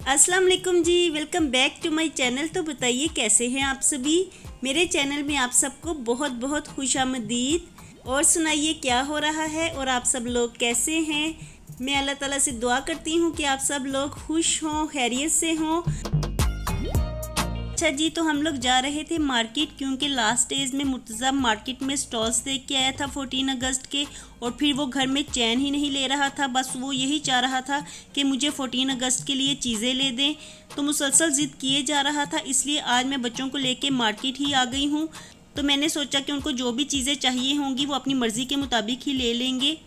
अस्सलाम वालेकुम जी, welcome back to my channel. तो बताइए कैसे हैं आप सभी। मेरे चैनल में आप सबको बहुत बहुत खुशामदीद। और सुनाइए क्या हो रहा है और आप सब लोग कैसे हैं। मैं अल्लाह ताला से दुआ करती हूँ कि आप सब लोग खुश हों, खैरियत से हों। अच्छा जी, तो हम लोग जा रहे थे मार्केट, क्योंकि लास्ट डेज में मुर्तज़ा मार्केट में स्टॉल्स देख के आया था 14 अगस्त के। और फिर वो घर में चैन ही नहीं ले रहा था, बस वो यही चाह रहा था कि मुझे 14 अगस्त के लिए चीज़ें ले दें। तो मुसलसल ज़िद किए जा रहा था, इसलिए आज मैं बच्चों को लेके मार्केट ही आ गई हूँ। तो मैंने सोचा कि उनको जो भी चीज़ें चाहिए होंगी वो अपनी मर्ज़ी के मुताबिक ही ले लेंगे।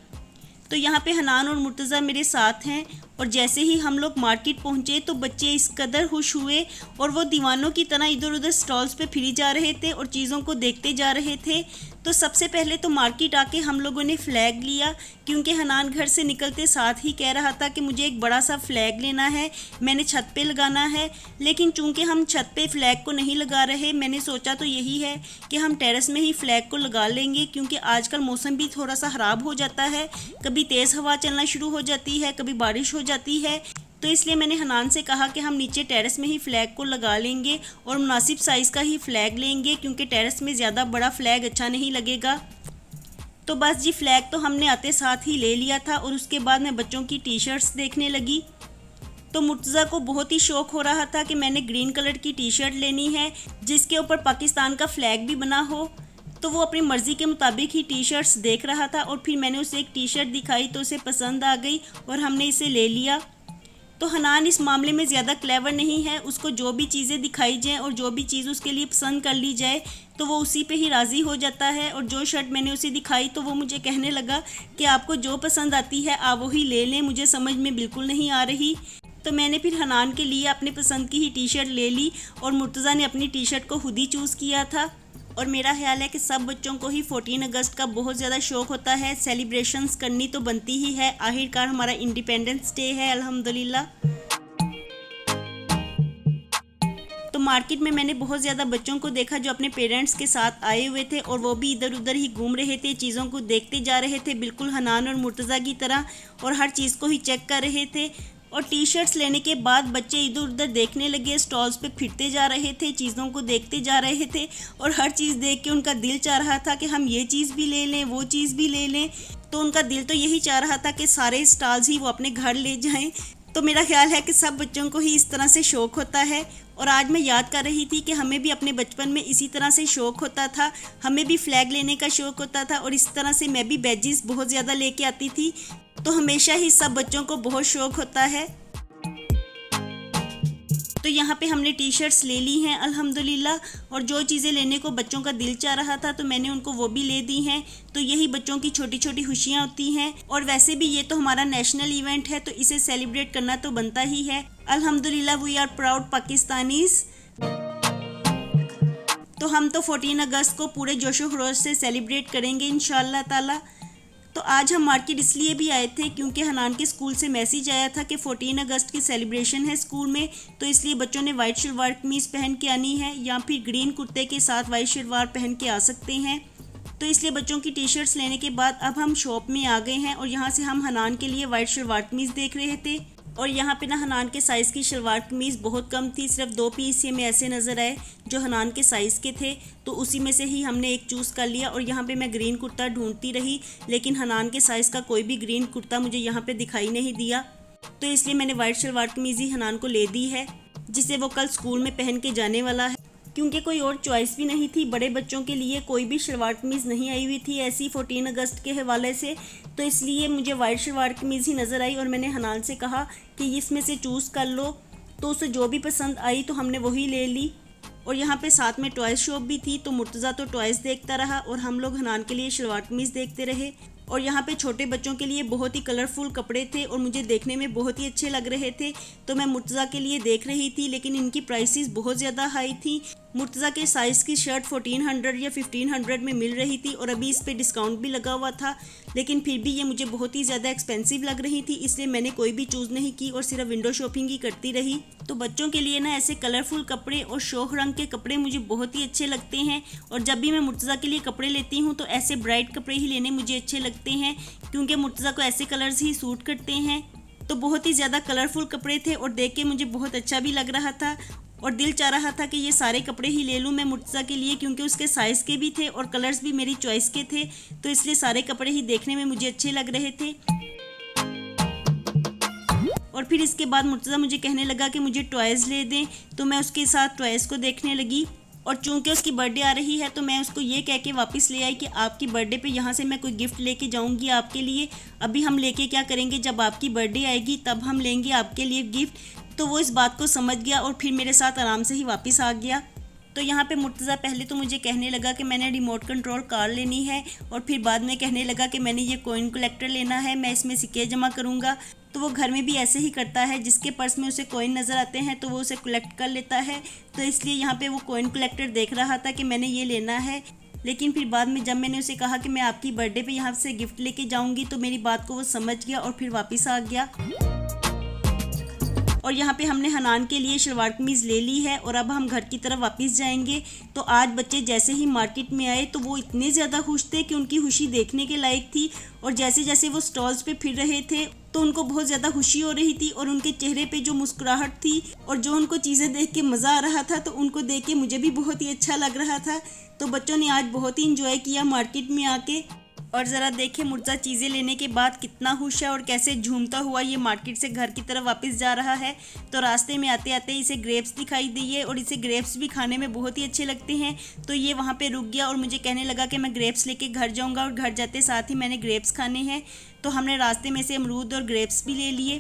तो यहाँ पे हनान और मुर्तज़ा मेरे साथ हैं। और जैसे ही हम लोग मार्केट पहुँचे तो बच्चे इस कदर खुश हुए और वो दीवानों की तरह इधर उधर स्टॉल्स पे फिरी जा रहे थे और चीज़ों को देखते जा रहे थे। तो सबसे पहले तो मार्केट आके हम लोगों ने फ़्लैग लिया, क्योंकि हनान घर से निकलते साथ ही कह रहा था कि मुझे एक बड़ा सा फ़्लैग लेना है, मैंने छत पे लगाना है। लेकिन चूंकि हम छत पे फ़्लैग को नहीं लगा रहे, मैंने सोचा तो यही है कि हम टेरेस में ही फ़्लैग को लगा लेंगे, क्योंकि आजकल मौसम भी थोड़ा सा ख़राब हो जाता है। कभी तेज़ हवा चलना शुरू हो जाती है, कभी बारिश हो जाती है। तो इसलिए मैंने हनान से कहा कि हम नीचे टेरेस में ही फ़्लैग को लगा लेंगे और मुनासिब साइज़ का ही फ़्लैग लेंगे, क्योंकि टेरेस में ज़्यादा बड़ा फ़्लैग अच्छा नहीं लगेगा। तो बस जी, फ़्लैग तो हमने आते साथ ही ले लिया था। और उसके बाद मैं बच्चों की टी शर्ट्स देखने लगी। तो मुर्तज़ा को बहुत ही शौक़ हो रहा था कि मैंने ग्रीन कलर की टी शर्ट लेनी है जिसके ऊपर पाकिस्तान का फ़्लैग भी बना हो। तो वो अपनी मर्ज़ी के मुताबिक ही टी शर्ट्स देख रहा था और फिर मैंने उसे एक टी शर्ट दिखाई तो उसे पसंद आ गई और हमने इसे ले लिया। तो हनान इस मामले में ज़्यादा क्लेवर नहीं है, उसको जो भी चीज़ें दिखाई जाएँ और जो भी चीज़ उसके लिए पसंद कर ली जाए तो वो उसी पे ही राज़ी हो जाता है। और जो शर्ट मैंने उसे दिखाई तो वो मुझे कहने लगा कि आपको जो पसंद आती है आप वही ले लें, मुझे समझ में बिल्कुल नहीं आ रही। तो मैंने फिर हनान के लिए अपने पसंद की ही टी शर्ट ले ली और मुर्तज़ा ने अपनी टी शर्ट को खुद ही चूज़ किया था। और मेरा ख्याल है कि सब बच्चों को ही 14 अगस्त का बहुत ज़्यादा शौक़ होता है, सेलिब्रेशंस करनी तो बनती ही है। आखिरकार हमारा इंडिपेंडेंस डे है, अल्हम्दुलिल्लाह। तो मार्केट में मैंने बहुत ज़्यादा बच्चों को देखा जो अपने पेरेंट्स के साथ आए हुए थे और वो भी इधर उधर ही घूम रहे थे, चीज़ों को देखते जा रहे थे, बिल्कुल हनान और मुर्तज़ा की तरह, और हर चीज़ को ही चेक कर रहे थे। और टी शर्ट्स लेने के बाद बच्चे इधर उधर देखने लगे, स्टॉल्स पे फिरते जा रहे थे, चीज़ों को देखते जा रहे थे और हर चीज़ देख के उनका दिल चाह रहा था कि हम ये चीज़ भी ले लें, वो चीज़ भी ले लें। तो उनका दिल तो यही चाह रहा था कि सारे स्टॉल्स ही वो अपने घर ले जाएं। तो मेरा ख्याल है कि सब बच्चों को ही इस तरह से शौक़ होता है। और आज मैं याद कर रही थी कि हमें भी अपने बचपन में इसी तरह से शौक़ होता था, हमें भी फ़्लैग लेने का शौक़ होता था और इस तरह से मैं भी बैजेस बहुत ज़्यादा लेके आती थी। तो हमेशा ही सब बच्चों को बहुत शौक़ होता है। तो यहाँ पे हमने टी शर्ट्स ले ली हैं अल्हम्दुलिल्लाह, और जो चीज़ें लेने को बच्चों का दिल चाह रहा था तो मैंने उनको वो भी ले दी हैं। तो यही बच्चों की छोटी छोटी खुशियाँ होती हैं। और वैसे भी ये तो हमारा नेशनल इवेंट है, तो इसे सेलिब्रेट करना तो बनता ही है। अल्हम्दुलिल्लाह, वी आर प्राउड पाकिस्तानीज़। तो हम तो 14 अगस्त को पूरे जोशो खरोश से सेलिब्रेट करेंगे इंशाअल्लाह ताला। तो आज हम मार्केट इसलिए भी आए थे क्योंकि हनान के स्कूल से मैसेज आया था कि 14 अगस्त की सेलिब्रेशन है स्कूल में। तो इसलिए बच्चों ने वाइट शलवार कमीज़ पहन के आनी है, या फिर ग्रीन कुर्ते के साथ वाइट शलवार पहन के आ सकते हैं। तो इसलिए बच्चों की टी शर्ट्स लेने के बाद अब हम शॉप में आ गए हैं और यहाँ से हम हनान के लिए वाइट शलवार कमीज़ देख रहे थे। और यहाँ पे ना हनान के साइज़ की शलवार कमीज़ बहुत कम थी, सिर्फ 2 पीस हमें ऐसे नज़र आए जो हनान के साइज़ के थे। तो उसी में से ही हमने एक चूज़ कर लिया। और यहाँ पे मैं ग्रीन कुर्ता ढूंढती रही, लेकिन हनान के साइज़ का कोई भी ग्रीन कुर्ता मुझे यहाँ पे दिखाई नहीं दिया। तो इसलिए मैंने वाइट शलवार कमीज़ ही हनान को ले दी है, जिसे वो कल स्कूल में पहन के जाने वाला है। क्योंकि कोई और चॉइस भी नहीं थी, बड़े बच्चों के लिए कोई भी शलवार कमीज़ नहीं आई हुई थी ऐसी 14 अगस्त के हवाले से। तो इसलिए मुझे वाइट शलवार कमीज़ ही नज़र आई और मैंने हनान से कहा कि इसमें से चूज़ कर लो। तो उसे जो भी पसंद आई तो हमने वही ले ली। और यहाँ पे साथ में टॉयज़ शॉप भी थी, तो मुर्तज़ा तो टॉयज़ देखता रहा और हम लोग हनान के लिए शलवार कमीज़ देखते रहे। और यहाँ पे छोटे बच्चों के लिए बहुत ही कलरफुल कपड़े थे और मुझे देखने में बहुत ही अच्छे लग रहे थे। तो मैं मुर्तज़ा के लिए देख रही थी, लेकिन इनकी प्राइसेस बहुत ज़्यादा हाई थी। मुर्तज़ा के साइज़ की शर्ट 1400 या 1500 में मिल रही थी और अभी इस पे डिस्काउंट भी लगा हुआ था, लेकिन फिर भी ये मुझे बहुत ही ज़्यादा एक्सपेंसिव लग रही थी, इसलिए मैंने कोई भी चूज़ नहीं की और सिर्फ विंडो शॉपिंग ही करती रही। तो बच्चों के लिए ना ऐसे कलरफुल कपड़े और शौक रंग के कपड़े मुझे बहुत ही अच्छे लगते हैं। और जब भी मैं मुर्तज़ा के लिए कपड़े लेती हूँ तो ऐसे ब्राइट कपड़े ही लेने मुझे अच्छे लगते हैं, क्योंकि मुर्तज़ा को ऐसे कलर्स ही सूट करते हैं। तो बहुत ही ज़्यादा कलरफुल कपड़े थे और देख के मुझे बहुत अच्छा भी लग रहा था और दिल चाह रहा था कि ये सारे कपड़े ही ले लूँ मैं मुर्तज़ा के लिए, क्योंकि उसके साइज़ के भी थे और कलर्स भी मेरी चॉइस के थे, तो इसलिए सारे कपड़े ही देखने में मुझे अच्छे लग रहे थे। और फिर इसके बाद मुर्तज़ा मुझे कहने लगा कि मुझे टॉयज़ ले दें, तो मैं उसके साथ टॉयज़ को देखने लगी। और चूंकि उसकी बर्थडे आ रही है तो मैं उसको ये कह के वापस ले आई कि आपकी बर्थडे पे यहाँ से मैं कोई गिफ्ट लेके जाऊँगी आपके लिए। अभी हम लेके क्या करेंगे, जब आपकी बर्थडे आएगी तब हम लेंगे आपके लिए गिफ्ट। तो वो इस बात को समझ गया और फिर मेरे साथ आराम से ही वापस आ गया। तो यहाँ पे मुर्तज़ा पहले तो मुझे कहने लगा कि मैंने रिमोट कंट्रोल कार लेनी है और फिर बाद में कहने लगा कि मैंने ये कॉइन कलेक्टर लेना है, मैं इसमें सिक्के जमा करूँगा। तो वो घर में भी ऐसे ही करता है, जिसके पर्स में उसे कॉइन नज़र आते हैं तो वो उसे कलेक्ट कर लेता है। तो इसलिए यहाँ पे वो कॉइन कलेक्टर देख रहा था कि मैंने ये लेना है। लेकिन फिर बाद में जब मैंने उसे कहा कि मैं आपकी बर्थडे पे यहाँ से गिफ्ट लेके जाऊँगी तो मेरी बात को वो समझ गया और फिर वापस आ गया। और यहाँ पे हमने हनान के लिए शलवार कमीज़ ले ली है और अब हम घर की तरफ वापस जाएंगे। तो आज बच्चे जैसे ही मार्केट में आए तो वो इतने ज़्यादा खुश थे कि उनकी खुशी देखने के लायक थी। और जैसे जैसे वो स्टॉल्स पे फिर रहे थे तो उनको बहुत ज़्यादा खुशी हो रही थी और उनके चेहरे पे जो मुस्कुराहट थी और जो उनको चीज़ें देख के मज़ा आ रहा था, तो उनको देख के मुझे भी बहुत ही अच्छा लग रहा था। तो बच्चों ने आज बहुत ही इंजॉय किया मार्केट में आके। और ज़रा देखिए मुर्तज़ा चीज़ें लेने के बाद कितना खुश है और कैसे झूमता हुआ ये मार्केट से घर की तरफ वापस जा रहा है। तो रास्ते में आते आते इसे ग्रेप्स दिखाई दिए और इसे ग्रेप्स भी खाने में बहुत ही अच्छे लगते हैं। तो ये वहाँ पे रुक गया और मुझे कहने लगा कि मैं ग्रेप्स लेके घर जाऊँगा और घर जाते साथ ही मैंने ग्रेप्स खाने हैं। तो हमने रास्ते में से अमरूद और ग्रेप्स भी ले लिए।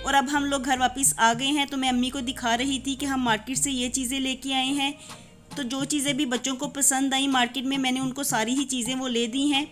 और अब हम लोग घर वापस आ गए हैं। तो मैं अम्मी को दिखा रही थी कि हम मार्केट से ये चीज़ें लेके आए हैं। तो जो चीज़ें भी बच्चों को पसंद आई मार्केट में, मैंने उनको सारी ही चीज़ें वो ले दी हैं।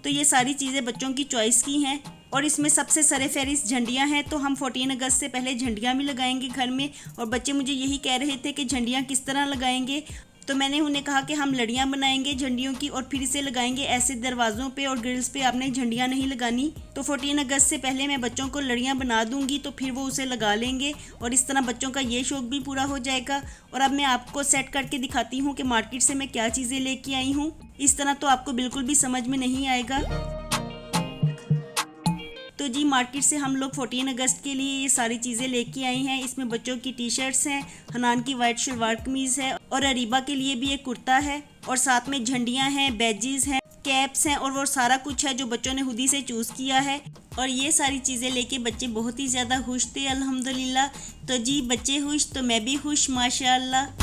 तो ये सारी चीज़ें बच्चों की चॉइस की हैं और इसमें सबसे सरे-फहरिस्त झंडियाँ हैं। तो हम 14 अगस्त से पहले झंडियाँ भी लगाएंगे घर में। और बच्चे मुझे यही कह रहे थे कि झंडियाँ किस तरह लगाएंगे। तो मैंने उन्हें कहा कि हम लड़ियाँ बनाएंगे झंडियों की और फिर इसे लगाएंगे ऐसे दरवाज़ों पे और ग्रिल्स पे, आपने झंडियाँ नहीं लगानी। तो 14 अगस्त से पहले मैं बच्चों को लड़ियाँ बना दूंगी तो फिर वो उसे लगा लेंगे और इस तरह बच्चों का ये शौक़ भी पूरा हो जाएगा। और अब मैं आपको सेट करके दिखाती हूँ कि मार्केट से मैं क्या चीज़ें लेके आई हूँ। इस तरह तो आपको बिल्कुल भी समझ में नहीं आएगा। तो जी मार्केट से हम लोग 14 अगस्त के लिए ये सारी चीज़ें लेके आई हैं। इसमें बच्चों की टी शर्ट्स हैं, हनान की वाइट शलवार कमीज़ है और अरीबा के लिए भी एक कुर्ता है और साथ में झंडियाँ हैं, बैजेस हैं, कैप्स हैं और वो सारा कुछ है जो बच्चों ने खुद ही से चूज़ किया है। और ये सारी चीज़ें लेके बच्चे बहुत ही ज़्यादा खुश थे अल्हम्दुलिल्लाह। तो जी बच्चे खुश तो मैं भी खुश माशाअल्लाह।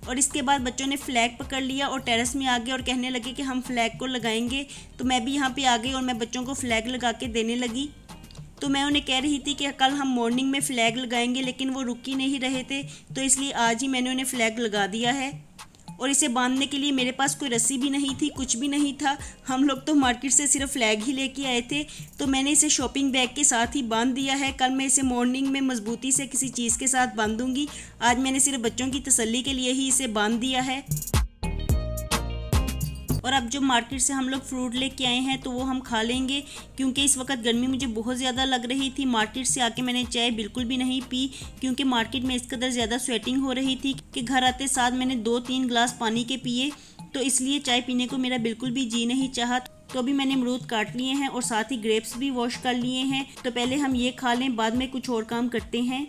और इसके बाद बच्चों ने फ्लैग पकड़ लिया और टेरेस में आ गए और कहने लगे कि हम फ्लैग को लगाएंगे। तो मैं भी यहाँ पे आ गई और मैं बच्चों को फ्लैग लगा के देने लगी। तो मैं उन्हें कह रही थी कि कल हम मॉर्निंग में फ़्लैग लगाएंगे, लेकिन वो रुक ही नहीं रहे थे। तो इसलिए आज ही मैंने उन्हें फ़्लैग लगा दिया है। और इसे बांधने के लिए मेरे पास कोई रस्सी भी नहीं थी, कुछ भी नहीं था। हम लोग तो मार्केट से सिर्फ फ्लैग ही लेके आए थे। तो मैंने इसे शॉपिंग बैग के साथ ही बांध दिया है। कल मैं इसे मॉर्निंग में मजबूती से किसी चीज़ के साथ बांधूंगी। आज मैंने सिर्फ बच्चों की तसल्ली के लिए ही इसे बांध दिया है। और अब जो मार्केट से हम लोग फ्रूट लेके आए हैं तो वो हम खा लेंगे, क्योंकि इस वक्त गर्मी मुझे बहुत ज़्यादा लग रही थी। मार्केट से आके मैंने चाय बिल्कुल भी नहीं पी, क्योंकि मार्केट में इस कदर ज़्यादा स्वेटिंग हो रही थी कि घर आते साथ मैंने 2-3 गिलास पानी के पिए। तो इसलिए चाय पीने को मेरा बिल्कुल भी जी नहीं चाहा। तो अभी मैंने अमरूद काट लिए हैं और साथ ही ग्रेप्स भी वॉश कर लिए हैं। तो पहले हम ये खा लें, बाद में कुछ और काम करते हैं।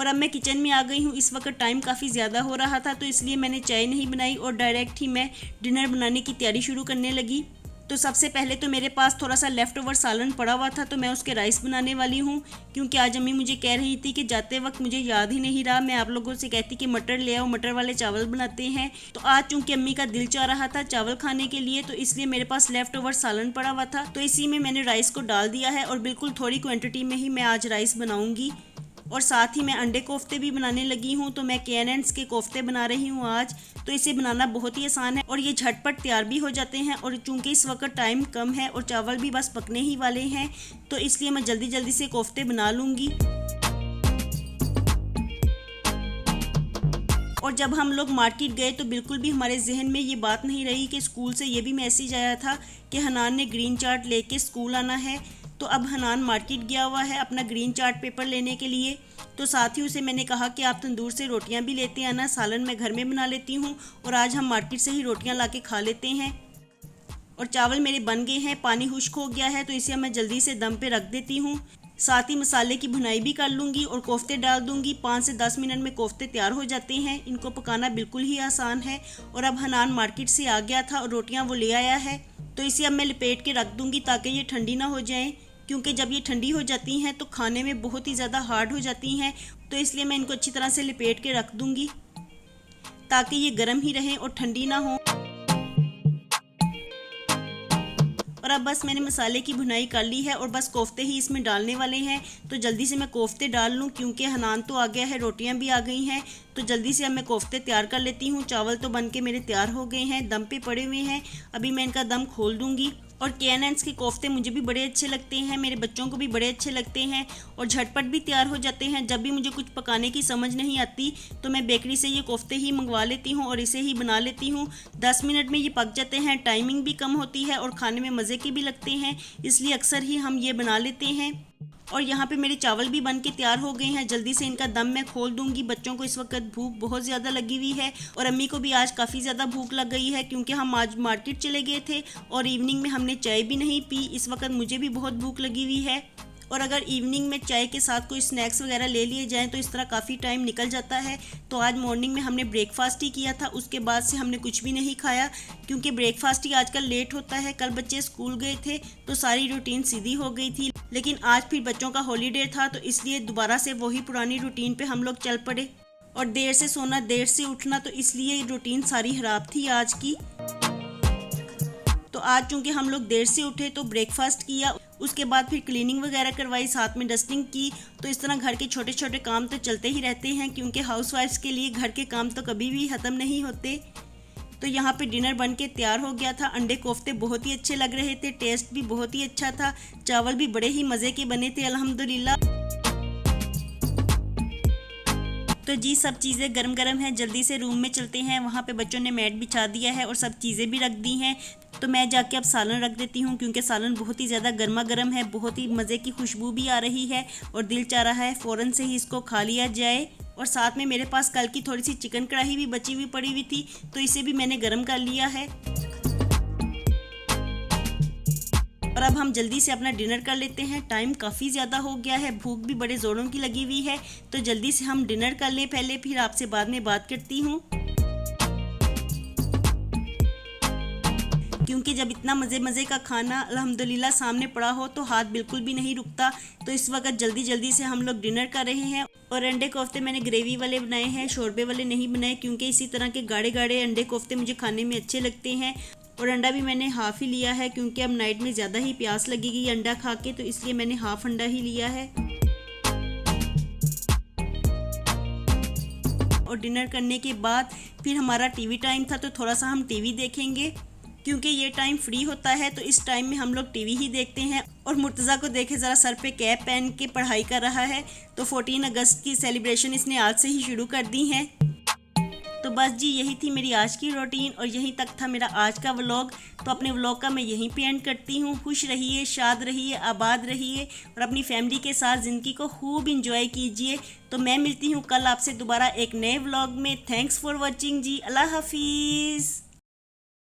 और अब मैं किचन में आ गई हूँ। इस वक्त टाइम काफ़ी ज़्यादा हो रहा था तो इसलिए मैंने चाय नहीं बनाई और डायरेक्ट ही मैं डिनर बनाने की तैयारी शुरू करने लगी। तो सबसे पहले तो मेरे पास थोड़ा सा लेफ़्ट ओवर सालन पड़ा हुआ था, तो मैं उसके राइस बनाने वाली हूँ। क्योंकि आज अम्मी मुझे कह रही थी कि जाते वक्त मुझे याद ही नहीं रहा, मैं आप लोगों से कहती कि मटर ले आओ, मटर वाले चावल बनाते हैं। तो आज चूँकि अम्मी का दिल चाह रहा था चावल खाने के लिए, तो इसलिए मेरे पास लेफ़्ट ओवर सालन पड़ा हुआ था। तो इसी में मैंने राइस को डाल दिया है और बिल्कुल थोड़ी क्वान्टिटी में ही मैं आज राइस बनाऊँगी। और साथ ही मैं अंडे कोफ्ते भी बनाने लगी हूँ। तो मैं कैनेंस के कोफ्ते बना रही हूँ आज। तो इसे बनाना बहुत ही आसान है और ये झटपट तैयार भी हो जाते हैं। और चूँकि इस वक्त टाइम कम है और चावल भी बस पकने ही वाले हैं, तो इसलिए मैं जल्दी जल्दी से कोफ्ते बना लूँगी। और जब हम लोग मार्केट गए तो बिल्कुल भी हमारे जहन में ये बात नहीं रही कि स्कूल से ये भी मैसेज आया था कि हनान ने ग्रीन चार्ट लेके स्कूल आना है। तो अब हनान मार्केट गया हुआ है अपना ग्रीन चार्ट पेपर लेने के लिए। तो साथ ही उसे मैंने कहा कि आप तंदूर से रोटियां भी लेते आना, सालन मैं घर में बना लेती हूँ और आज हम मार्केट से ही रोटियां लाके खा लेते हैं। और चावल मेरे बन गए हैं, पानी खुश्क हो गया है, तो इसे मैं जल्दी से दम पे रख देती हूँ। साथ ही मसाले की भुनाई भी कर लूँगी और कोफ्ते डाल दूँगी। 5 से 10 मिनट में कोफ्ते तैयार हो जाते हैं। इनको पकाना बिल्कुल ही आसान है। और अब हनान मार्केट से आ गया था और रोटियाँ वो ले आया है, तो इसे अब मैं लपेट के रख दूँगी ताकि ये ठंडी ना हो जाएँ, क्योंकि जब ये ठंडी हो जाती हैं तो खाने में बहुत ही ज़्यादा हार्ड हो जाती हैं। तो इसलिए मैं इनको अच्छी तरह से लपेट के रख दूँगी ताकि ये गर्म ही रहें और ठंडी ना हो। और अब बस मैंने मसाले की भुनाई कर ली है और बस कोफ्ते ही इसमें डालने वाले हैं। तो जल्दी से मैं कोफ्ते डाल लूँ, क्योंकि हनान तो आ गया है, रोटियां भी आ गई हैं। तो जल्दी से अब मैं कोफ्ते तैयार कर लेती हूँ। चावल तो बन के मेरे तैयार हो गए हैं, दम पे पड़े हुए हैं। अभी मैं इनका दम खोल दूँगी। और कैनेंस के कोफ्ते मुझे भी बड़े अच्छे लगते हैं, मेरे बच्चों को भी बड़े अच्छे लगते हैं और झटपट भी तैयार हो जाते हैं। जब भी मुझे कुछ पकाने की समझ नहीं आती तो मैं बेकरी से ये कोफ्ते ही मंगवा लेती हूँ और इसे ही बना लेती हूँ। 10 मिनट में ये पक जाते हैं, टाइमिंग भी कम होती है और खाने में मज़े के भी लगते हैं, इसलिए अक्सर ही हम ये बना लेते हैं। और यहाँ पे मेरे चावल भी बन के तैयार हो गए हैं। जल्दी से इनका दम मैं खोल दूंगी। बच्चों को इस वक्त भूख बहुत ज़्यादा लगी हुई है और अम्मी को भी आज काफ़ी ज़्यादा भूख लग गई है, क्योंकि हम आज मार्केट चले गए थे और इवनिंग में हमने चाय भी नहीं पी। इस वक्त मुझे भी बहुत भूख लगी हुई है। और अगर इवनिंग में चाय के साथ कोई स्नैक्स वगैरह ले लिए जाएं तो इस तरह काफ़ी टाइम निकल जाता है। तो आज मॉर्निंग में हमने ब्रेकफास्ट ही किया था, उसके बाद से हमने कुछ भी नहीं खाया, क्योंकि ब्रेकफास्ट ही आजकल लेट होता है। कल बच्चे स्कूल गए थे तो सारी रूटीन सीधी हो गई थी, लेकिन आज फिर बच्चों का हॉलीडे था, तो इसलिए दोबारा से वही पुरानी रूटीन पे हम लोग चल पड़े। और देर से सोना देर से उठना, तो इसलिए रूटीन सारी ख़राब थी आज की। तो आज चूँकि हम लोग देर से उठे तो ब्रेकफास्ट किया, उसके बाद फिर क्लीनिंग वगैरह करवाई, साथ में डस्टिंग की। तो इस तरह घर के छोटे छोटे काम तो चलते ही रहते हैं, क्योंकि हाउसवाइफ्स के लिए घर के काम तो कभी भी ख़त्म नहीं होते। तो यहाँ पे डिनर बन के तैयार हो गया था। अंडे कोफ्ते बहुत ही अच्छे लग रहे थे, टेस्ट भी बहुत ही अच्छा था, चावल भी बड़े ही मज़े के बने थे अल्हम्दुलिल्लाह। तो जी सब चीज़ें गरम गरम हैं, जल्दी से रूम में चलते हैं। वहाँ पे बच्चों ने मैट बिछा दिया है और सब चीज़ें भी रख दी हैं। तो मैं जाके अब सालन रख देती हूँ, क्योंकि सालन बहुत ही ज़्यादा गर्मा गर्म है, बहुत ही मज़े की खुशबू भी आ रही है और दिल चाह रहा है फ़ौरन से ही इसको खा लिया जाए। और साथ में मेरे पास कल की थोड़ी सी चिकन कढ़ाई भी बची हुई पड़ी हुई थी, तो इसे भी मैंने गर्म कर लिया है। और अब हम जल्दी से अपना डिनर कर लेते हैं। टाइम काफ़ी ज़्यादा हो गया है, भूख भी बड़े ज़ोरों की लगी हुई है, तो जल्दी से हम डिनर कर लें पहले, फिर आपसे बाद में बात करती हूँ। क्योंकि जब इतना मज़े मज़े का खाना अल्हम्दुलिल्लाह सामने पड़ा हो तो हाथ बिल्कुल भी नहीं रुकता। तो इस वक्त जल्दी जल्दी से हम लोग डिनर कर रहे हैं। और अंडे कोफ्ते मैंने ग्रेवी वाले बनाए हैं, शोरबे वाले नहीं बनाए, क्योंकि इसी तरह के गाढ़े गाढ़े अंडे कोफ्ते मुझे खाने में अच्छे लगते हैं। और अंडा भी मैंने हाफ़ ही लिया है, क्योंकि अब नाइट में ज़्यादा ही प्यास लगेगी अंडा खा के, तो इसलिए मैंने हाफ़ अंडा ही लिया है। और डिनर करने के बाद फिर हमारा टीवी टाइम था, तो थोड़ा सा हम टीवी देखेंगे, क्योंकि ये टाइम फ्री होता है, तो इस टाइम में हम लोग टीवी ही देखते हैं। और मुर्तज़ा को देखे ज़रा सर पे कैप पहन के पढ़ाई कर रहा है, तो 14 अगस्त की सेलिब्रेशन इसने आज से ही शुरू कर दी हैं। तो बस जी यही थी मेरी आज की रूटीन और यहीं तक था मेरा आज का व्लॉग। तो अपने व्लॉग का मैं यहीं पे एंड करती हूँ। खुश रहिए, शाद रहिए, आबाद रहिए और अपनी फैमिली के साथ ज़िंदगी को खूब इंजॉय कीजिए। तो मैं मिलती हूँ कल आपसे दोबारा एक नए व्लॉग में। थैंक्स फॉर वॉचिंग जी, अल्लाह हाफिज़।